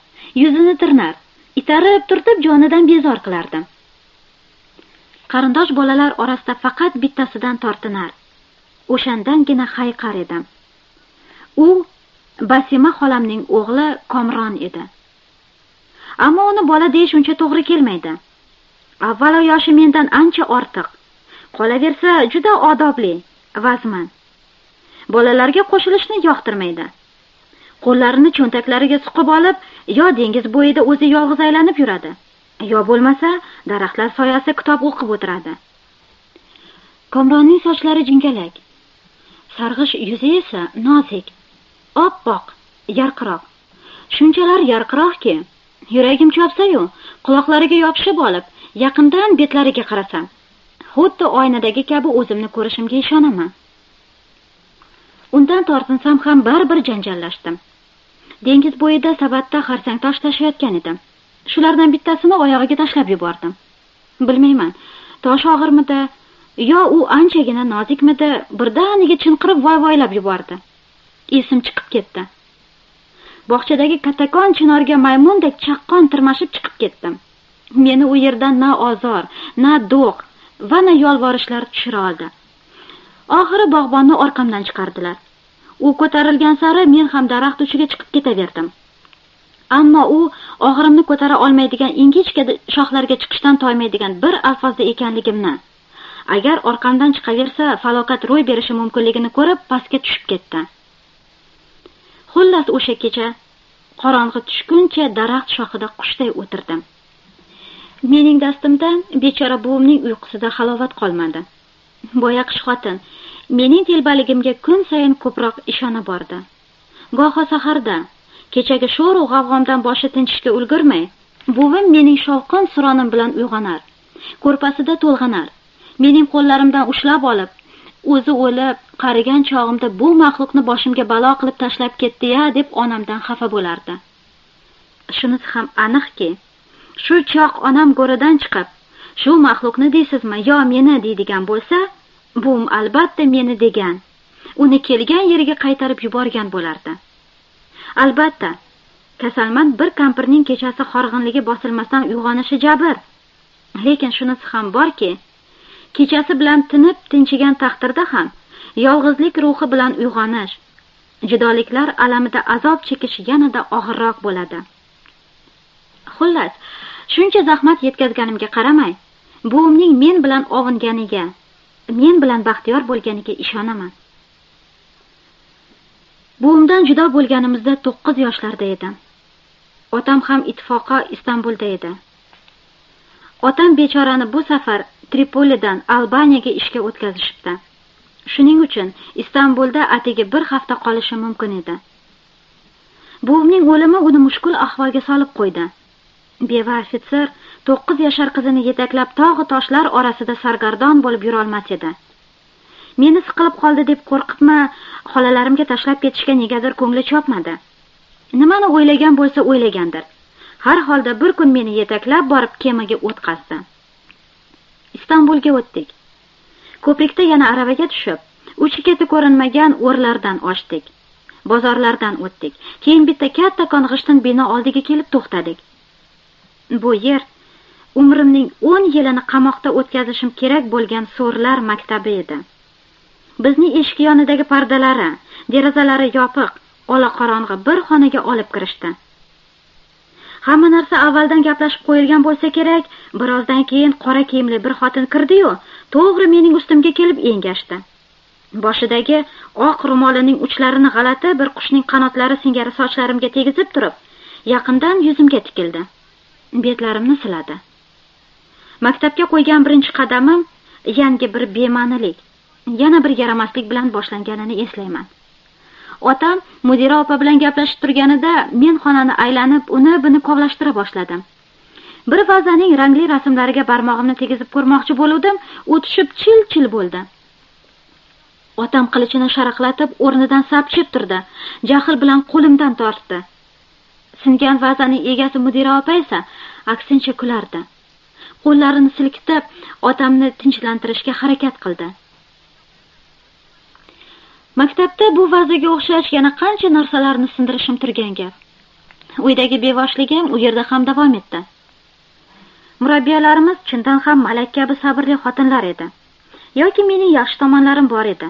yuzini tirnar, itarib turtib jonidan bezor qilardim. Qarindosh bolalar orasida faqat bittasidan tortinar. O'shandangina hayqar edim. U Basima xolamning o'g'li Komron edi. Ammo uni bola deyish uncha to'g'ri kelmaydi. Avvalo yoshi mendan ancha ortiq. Qolaversa juda odobli, vazmin. Bolalarga qo'shilishni yoqtirmaydi. Qo'llarini cho'ntaklariga suqib olib, yo dengiz bo'yida o'zi yolg'iz aylanib yuradi, yo bo'lmasa daraxtlar soyasida kitob o'qib o'tiradi. Komronning sochlari jingalak, sarg'ish yuzi esa nozik, oppoq, yarqiroq. Shunchalar yarqiroqki, yuragim chopsa-yu, quloqlariga yopishib olib, yaqindan betlariga qarasam, xuddi oynadagi kabi o'zimni ko'rishimga ishonaman. Undan tortinsam ham baribir janjallashdim. Dengiz bo'yida savatda xarsang tosh tashiyotgan edim. Shulardan bittasini oyog'iga tashlab yubordim. Bilmayman, tosh og'irmidi, yo u anchagina nozikmidi, birdaniga chinqirib voy-voylab yubordi. Esim chiqib ketdi. Bog'chadagi kattakon chinorga maymundek chaqqon tirmashib chiqib ketdim. Meni u yerdan na ozor, na do'q va na yolvorishlar tushira oldi. Oxiri bog'bonni orqamdan chiqardilar. U ko'tarilgan sari men ham daraxt uchiga chiqib ketaverdim. Ammo u og'irimni ko'tara olmaydigan ingichka shoxlarga chiqishdan toymaydigan bir alfozda ekanligimni, agar orqamdan chiqaversa falokat ro'y berishi mumkinligini ko'rib pastga tushib ketdi. Xullas o'sha kecha qorong'i tushguncha daraxt shoxida qushday o'tirdim. Mening dastimdan bechora buvimning uyqusida halovat qolmadi. Boyaqish xotin mening telbaligimga kun sayin ko'proq ishona bordi. Goho saharda, kechagi sho'ru g'avg'omdan boshi tinchishga ulgurmay, buvim mening shovqin suronim bilan uyg'onar, ko'rpasida to'lg'anar, mening qo'llarimdan ushlab olib, o'zi o'lib, qarigan chog'imda bu maxluqni boshimga balo qilib tashlab ketdi-ya deb onamdan xafa bo'lardi. Shunisi ham aniqki, shu choq onam go'ridan chiqib, shu maxluqni deysizmi yo meni deydigan bo'lsa, buvim albatta meni degan, uni kelgan yeriga qaytarib yuborgan bo'lardi. Albatta, kasalmand bir kampirning kechasi horg'inligi bosilmasdan uyg'onishi jabr. Lekin shunisi ham borki, kechasi bilan tinib tinchigan taqdirda ham yolg'izlik ruhi bilan uyg'onish, judoliklar alamida azob chekish yanada og'irroq bo'ladi. Xullas, shuncha zahmat yetkazganimga qaramay, buvimning men bilan ovunganiga, men bilan baxtiyor bo'lganiga ishonaman. Buvimdan judo bo'lganimizda 9 yoshlarda edim. Otam ham ittifoqo Istanbulda edi. Otam bechorani bu safar Tripolidan Albaniyaga ishga o'tkazishibdi. Shuning uchun Istanbulda atigi bir hafta qolishi mumkin edi. Buvimning o'limi uni mushkul ahvolga solib qo'ydi. Beva ofitser 9 yashar qizini yetaklab tog'i toshlar orasida sargardon bo'lib yura olmas edi. Meni siqilib qoldi deb qo'rqibmi, xolalarimga tashlab ketishga negadir ko'ngli chopmadi. Nimani o'ylagan bo'lsa o'ylagandir. Har holda bir kun meni yetaklab borib kemaga o'tkazdi. Istanbulga o'tdik. Ko'prikda yana aravaga tushib, uchi-keti ko'rinmagan o'rlardan oshdik. Bozorlardan o'tdik. Keyin bitta kattakon g'ishtin bino oldiga kelib to'xtadik. Bu yer umrimning 10 yilini qamoqda o'tkazishim kerak bo'lgan so'rlar maktabi edi. Bizning eshik yonidagi pardalari, derazalari yopiq, ola-qorong'i bir xonaga olib kirishdi. Hamma narsa avvaldan gaplashib qo'yilgan bo'lsa kerak, birozdan keyin qora kiyimli bir xotin kirdi-yu, to'g'ri mening ustimga kelib engashdi. Boshidagi oq ro'molining uchlarini g'alati bir qushning qanotlari singari sochlarimga tegizib turib, yaqindan yuzimga tikildi. Betlarimni siladi. Maktabga qo'ygan birinchi qadamim yangi bir bema'nilik, yana bir yaramaslik bilan boshlanganini eslayman. Otam mudira opa bilan gaplashib turganida men xonani aylanib, uni buni kovlashtira boshladim. Bir vazaning rangli rasmlariga barmog'imni tegizib ko'rmoqchi bo'ldim, u tushib chil-chil bo'ldi. Otam qilichini sharaqlatib, o'rnidan sapchib turdi. Jahl bilan qo'limdan tortdi. Singan vazaning egasi mudira opa esa aksincha kulardi. Qo'llarini silkitib, otamni tinchlantirishga harakat qildi. Maktabda bu vazaga o'xshash yana qancha narsalarni sindirishim turgan gap. Uydagi bevoshligim u yerda ham davom etdi. Murabbiyalarimiz chindan ham malak kabi sabrli xotinlar edi. Yoki mening yaxshi tomonlarim bor edi.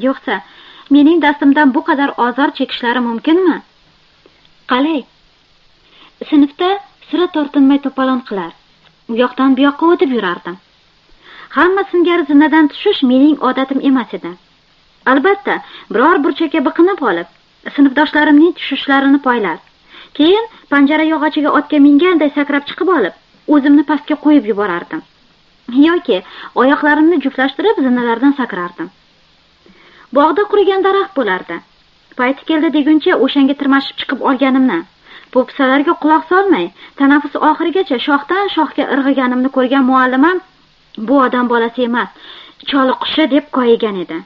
Yo'qsa, mening dastimdan bu qadar ozor chekishlari mumkinmi? Qalay? Sinfda sira tortinmay to'polon qilar. U yoqdan bu yoqqa o'tib yurardim. Hamma singari zinadan tushish mening odatim emas edi. Albatta, biror burchakka biqinib olib, sinfdoshlarimning tushishlarini poylar. Keyin panjara yog'ochiga otga minganday sakrab chiqib olib, o'zimni pastga qo'yib yuborardim. Yoki oyoqlarimni juftlashtirib zinalardan sakrardim. Bog'da qurigan daraxt bo'lardi. Payti keldi deguncha o'shanga tirmashib chiqib olganimni, po'pisalarga quloq solmay, tanaffus oxirigacha shoxdan shoxga irg'iganimni ko'rgan muallimam bu odam bolasi emas, choli qushi deb qo'ygan edi.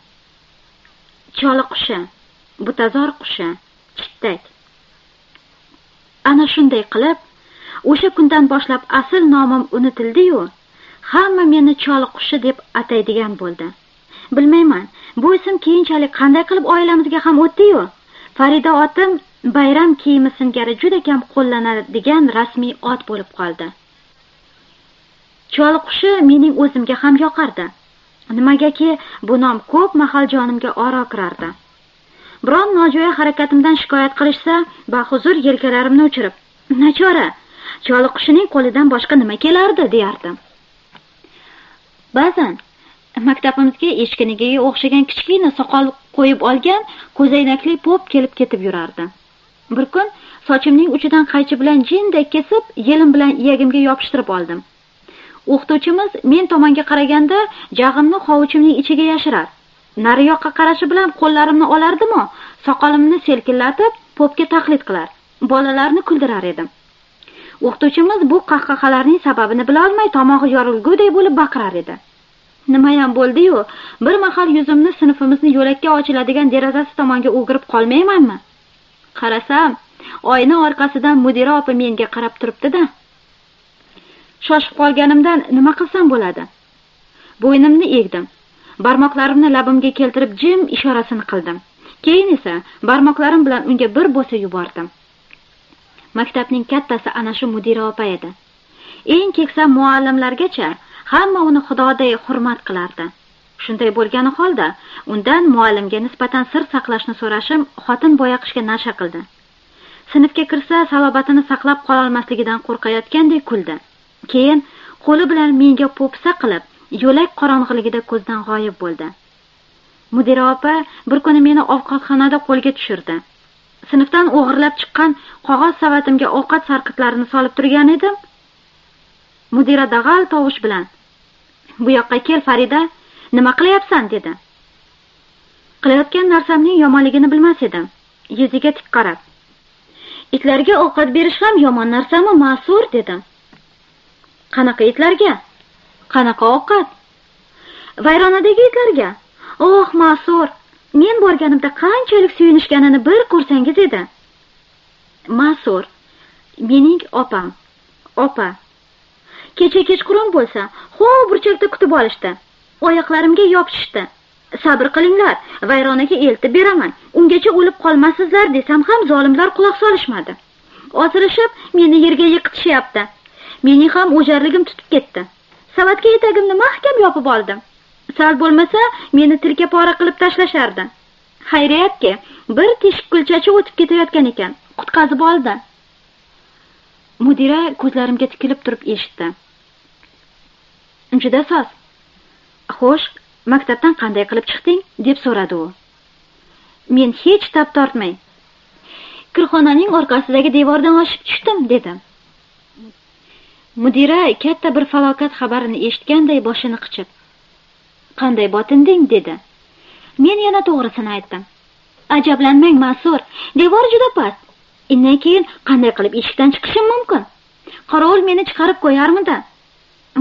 Choli qushi, butazor qushi, chittak. Ana shunday qilib, o'sha kundan boshlab asl nomim unutildi-yu, hamma meni choli qushi deb ataydigan bo'ldi. Bilmayman, bu ism keyinchalik qanday qilib oilamizga ham o'tdi-yu, Farida otim bayram kiyimi singari juda kam qo'llanadigan rasmiy ot bo'lib qoldi. Choli qushi mening o'zimga ham yoqardi. Nimagaki bu nom ko'p mahal jonimga oro kirardi. Biron nojo'ya harakatimdan shikoyat qilishsa, bahuzur yelkalarimni uchirib, "Nachora, choli qushining qo'lidan boshqa nima kelardi?" deyardim. Ba'zan maktabimizga echkiniga o'xshagan kichkina soqol qo'yib olgan ko'zoynakli pop kelib ketib yurardi. Bir kun sochimning uchidan qaychi bilan jinday kesib, yelim bilan iyagimga yopishtirib oldim. O'qituvchimiz men tomonga qaraganda jag'imni hovuchimning ichiga yashirar. Nari yoqqa qarashi bilan qo'llarimni olardim-u, soqolimni selkillatib, popga taqlid qilar, bolalarni kuldirar edim. O'qituvchimiz bu qahqahalarning sababini bila olmay tomog'i yorilguday bo'lib baqirar edi. Nima ham bo'ldi-yu, bir mahal yuzimni sinfimizni yo'lakka ochiladigan derazasi tomonga o'girib qolmaymanmi? Qarasam, oyna orqasidan mudira opa menga qarab turibdi-da. Shoshib qolganimdan nima qilsam bo'ladi? Bo'ynimni egdim. Barmoqlarimni labimga keltirib jim ishorasini qildim. Keyin esa barmoqlarim bilan unga bir bo'sa yubordim. Maktabning kattasi ana shu mudira opa edi. Eng keksa muallimlargacha hamma uni xudoday hurmat qilardi. Shunday bo'lgani holda, undan muallimga nisbatan sir saqlashni so'rashim xotin boyaqishga nasha qildi. Sinfga kirsa, salobatini saqlab qola olmasligidan qo'rqayotgandek kuldi. Keyin qo'li bilan menga po'pisa qilib, yo'lak qorong'iligida ko'zdan g'oyib bo'ldi. Mudira opa bir kuni meni ovqatxonada qo'lga tushirdi. Sinfdan o'g'irlab chiqqan qog'oz savatimga ovqat sarqitlarini solib turgan edim. Mudira dag'al tovush bilan: "Bu yoqqa kel, Farida, nima qilyapsan?" dedi. Qilayotgan narsamning yomonligini bilmas edim. Yuziga tik qarab: "Itlarga ovqat berish ham yomon narsami, Ma'sur?" dedim. "Qanaqa itlarga? Qanaqa ovqat?" "Vayronadagi itlarga. Oh, Ma'sur, men borganimda qanchalik suyunishganini bir ko'rsangiz edi." Ma'sur mening opam. Opa. Kecha kechqurun bo'lsa, burchakda kutib olishdi. Oyoqlarimga yopishishdi. "Sabr qilinglar, vayronaga eltib beraman. Ungacha o'lib qolmasizlar" desam ham zolimlar quloq solishmadi. Ozirishib meni yerga yiqitishyapti. Mening ham o'jarligim tutib ketdi. Savatga etagimni mahkam yopib oldim. Sal bo'lmasa meni tilka pora qilib tashlashardi. Xayriyatki, bir teshik kulchachi o'tib ketayotgan ekan, qutqazib oldi. Mudira ko'zlarimga tikilib turib eshitdi. "Juda soz. Xo'sh, maktabdan qanday qilib chiqding?" deb so'radi u. Men hech tap tortmay: "Kirxonaning orqasidagi devordan oshib tushdim" dedim. Mudira katta bir falokat xabarini eshitganday boshini qichib: "Qanday botinding?" dedi. Men yana to'g'risini aytdim. "Ajablanmang, Ma'sur, devor juda past. Indan keyin qanday qilib eshikdan chiqishim mumkin? Qorovul meni chiqarib qo'yarmidi?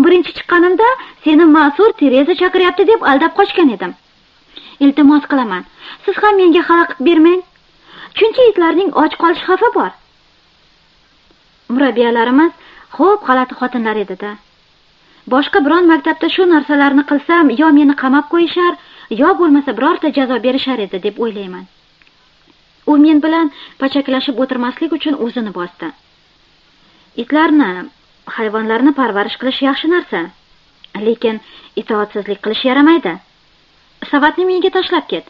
Birinchi chiqqanimda seni Ma'sur Tereza chaqiryapti deb aldab qochgan edim. Iltimos qilaman, siz ham menga xalaqit bermang. Chunki itlarning och qolish xavfi bor." Murabbiyalarimiz xo'p g'alati xotinlar edi-da. Boshqa biron maktabda shu narsalarni qilsam, yo meni qamab qo'yishar, yo bo'lmasa birorta jazo berishar edi deb o'ylayman. U men bilan pachaklashib o'tirmaslik uchun o'zini bosdi. "Itlarni, hayvonlarni parvarish qilish yaxshi narsa, lekin itoatsizlik qilish yaramaydi. Savatni menga tashlab ket.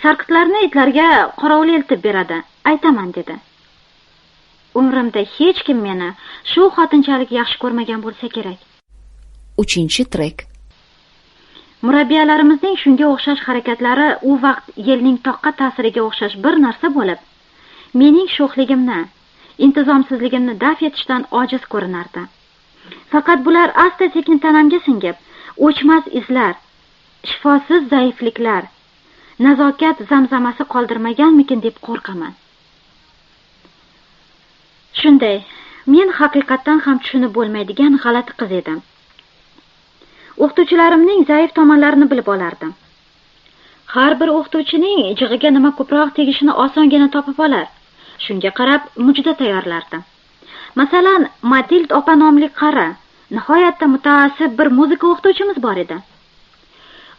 Sarqitlarni itlarga qorovul eltib beradi, aytaman" dedi. Umrimda hech kim meni shu xotinchalik yaxshi ko'rmagan bo'lsa kerak. 3-trek. Murabbiyalarimizning shunga o'xshash harakatlari u vaqt yelning toqqa ta'siriga o'xshash bir narsa bo'lib, mening sho'xligimni, intizomsizligimni daf etishdan ojiz ko'rinardi. Faqat bular asta-sekin tanamga singib, o'chmas izlar, shifosiz zaifliklar, nazokat zamzamasi qoldirmaganmikin deb qo'rqaman. Shunday, men haqiqatdan ham tushunib bo'lmaydigan g'alati qiz edim. O'qituvchilarimning zaif tomonlarini bilib olardim. Har bir o'qituvchining jig'iga nima ko'proq tegishini osongina topib olar. Shunga qarab mujda tayyorlardim. Masalan, Matild opa nomli qari, nihoyatda mutaassib bir muzika o'qituvchimiz bor edi.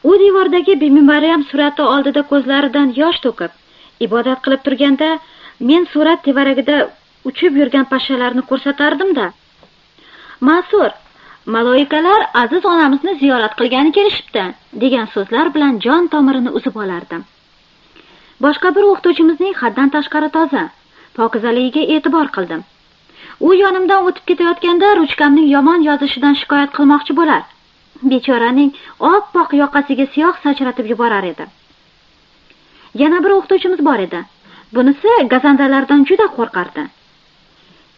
U devordagi Bibi Maryam surati oldida ko'zlaridan yosh to'kib, ibodat qilib turganda, men surat tevaragida uchib yurgan pashshalarni ko'rsatardim-da. "Ma'sur, maloikalar aziz onamizni ziyorat qilgani kelishibdi" degan so'zlar bilan jon tomirini uzib olardim. Boshqa bir o'qituvchimizning haddan tashqari toza, pokizaligiga e'tibor qildim. U yonimdan o'tib ketayotganda ruchkamning yomon yozishidan shikoyat qilmoqchi bo'lar. Bechoraning oppoq yoqasiga siyoh sachratib yuborar edi. Yana bir o'qituvchimiz bor edi. Bunisi gazandalardan juda qo'rqardi.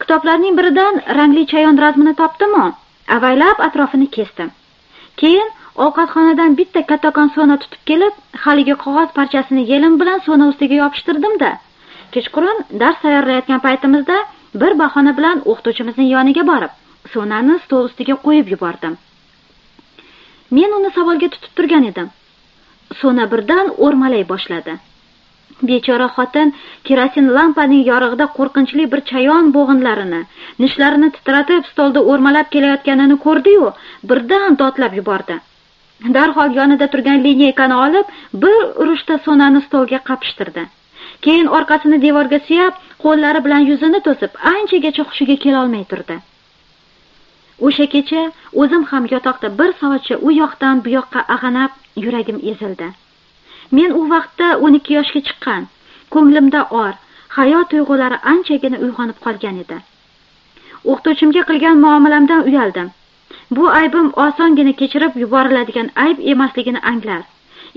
Kitoblarning biridan rangli chayon razmini topdim-u, avaylab atrofini kesdim. Keyin ovqatxonadan bitta kattakon so'na tutib kelib, haligi qog'oz parchasini yelim bilan so'na ustiga yopishtirdim-da. Kechqurun dars tayyorlayotgan paytimizda bir bahona bilan o'qituvchimizning yoniga borib, so'nani stol ustiga qo'yib yubordim. Men uni savolga tutib turgan edim. So'na birdan o'rmalay boshladi. Bechora xotin kerosin lampaning yorug'ida qo'rqinchli bir chayon bo'g'inlarini, nishlarini titratib stolda o'rmalab kelayotganini ko'rdi-yu, birdan dodlab yubordi. Darhol yonida turgan lineykani olib, bir urishda so'nani stolga qapishtirdi. Keyin orqasini devorga suyab, qo'llari bilan yuzini to'sib, anchagacha hushiga kela olmay turdi. O'sha kecha o'zim ham yotoqda bir soatcha u yoqdan bu yoqqa ag'anab, yuragim ezildi. Men u vaqtda 12 yoshga chiqqan, ko'nglimda or, hayot tuyg'ulari anchagina uyg'onib qolgan edi. O'qituvchimga qilgan muomalamdan uyaldim. Bu aybim osongina kechirib yuboriladigan ayb emasligini anglar.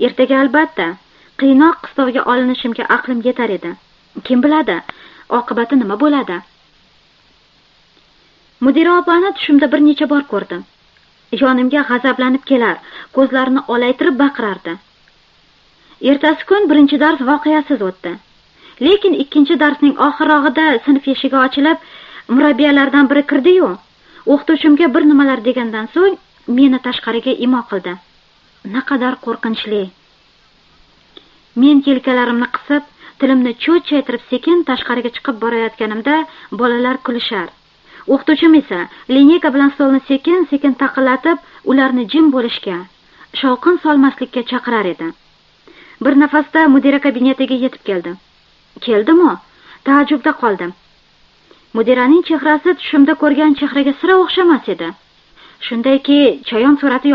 Ertaga albatta qiynoq qistovga olinishimga aqlim yetar edi. Kim biladi, oqibati nima bo'ladi? Mudira opani tushimda bir necha bor ko'rdim. Yonimga g'azablanib kelar, ko'zlarini olaytirib baqirardi. Ertasi kun birinchi dars voqeasiz o'tdi. Lekin ikkinchi darsning oxirrog'ida sinf eshigi ochilib, murabbiyalardan biri kirdi-yu, o'qituvchimga bir nimalar degandan so'ng meni tashqariga imo qildi. Naqadar qo'rqinchli. Men yelkalarimni qisib, tilimni cho'chchaytirib sekin tashqariga chiqib borayotganimda bolalar kulishar. O'qituvchim esa lineyka bilan stolni sekin-sekin taqillatib, ularni jim bo'lishga, shovqin solmaslikka chaqirar edi. Bir nafasda mudira kabinetiga yetib keldim. Keldim-u, taajjubda qoldim. Mudiraning chehrasi tushimda ko'rgan chehraga sira o'xshamas edi. Shundayki, chayon surati